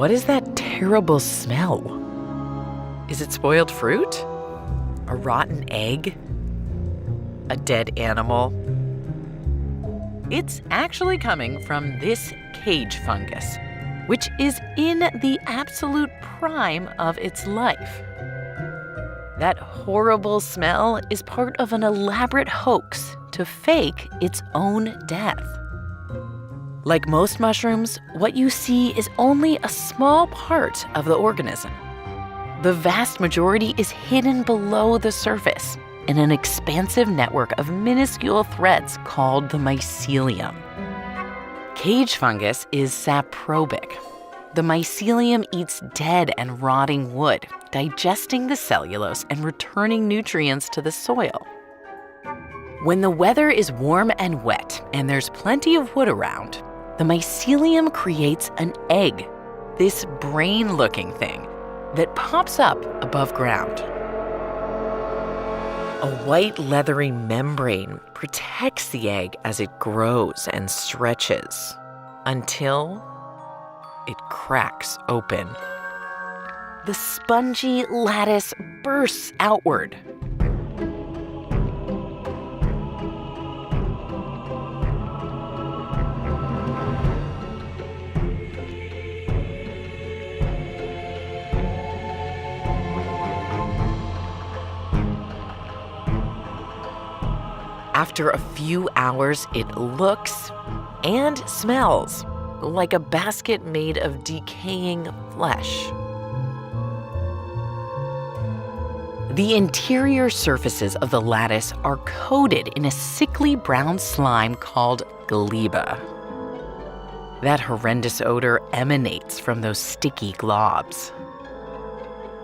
what is that terrible smell? Is it spoiled fruit? A rotten egg? A dead animal? It's actually coming from this cage fungus, which is in the absolute prime of its life. That horrible smell is part of an elaborate hoax to fake its own death. Like most mushrooms, what you see is only a small part of the organism. The vast majority is hidden below the surface in an expansive network of minuscule threads called the mycelium. Cage fungus is saprobic. The mycelium eats dead and rotting wood, digesting the cellulose and returning nutrients to the soil. When the weather is warm and wet and there's plenty of wood around, the mycelium creates an egg, this brain-looking thing that pops up above ground. A white leathery membrane protects the egg as it grows and stretches until it cracks open. The spongy lattice bursts outward. After a few hours, it looks and smells like a basket made of decaying flesh. The interior surfaces of the lattice are coated in a sickly brown slime called gleba. That horrendous odor emanates from those sticky globs.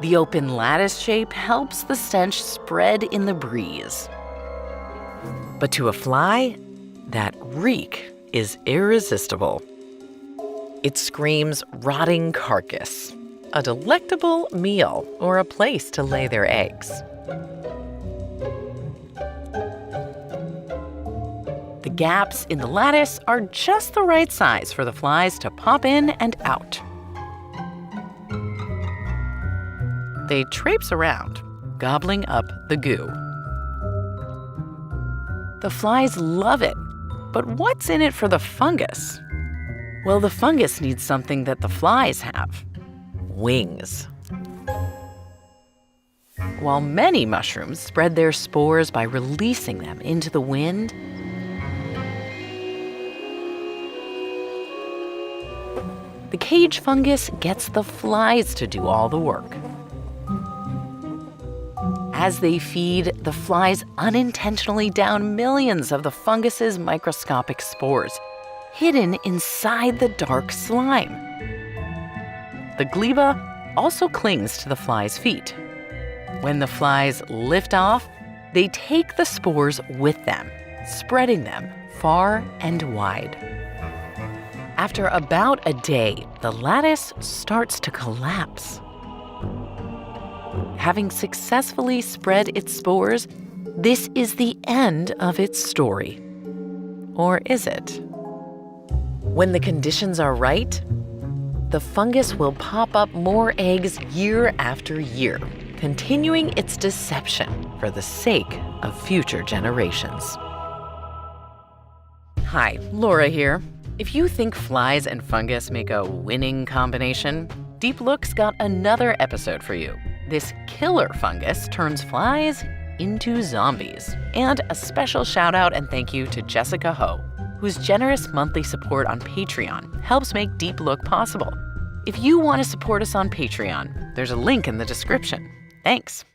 The open lattice shape helps the stench spread in the breeze. But to a fly, that reek is irresistible. It screams rotting carcass, a delectable meal or a place to lay their eggs. The gaps in the lattice are just the right size for the flies to pop in and out. They traipse around, gobbling up the goo. The flies love it, but what's in it for the fungus? Well, the fungus needs something that the flies have: wings. While many mushrooms spread their spores by releasing them into the wind, the cage fungus gets the flies to do all the work. As they feed, the flies unintentionally down millions of the fungus's microscopic spores, hidden inside the dark slime. The gleba also clings to the flies' feet. When the flies lift off, they take the spores with them, spreading them far and wide. After about a day, the lattice starts to collapse. Having successfully spread its spores, this is the end of its story. Or is it? When the conditions are right, the fungus will pop up more eggs year after year, continuing its deception for the sake of future generations. Hi, Laura here. If you think flies and fungus make a winning combination, Deep Look's got another episode for you. This killer fungus turns flies into zombies. And a special shout out and thank you to Jessica Ho, whose generous monthly support on Patreon helps make Deep Look possible. If you want to support us on Patreon, there's a link in the description. Thanks.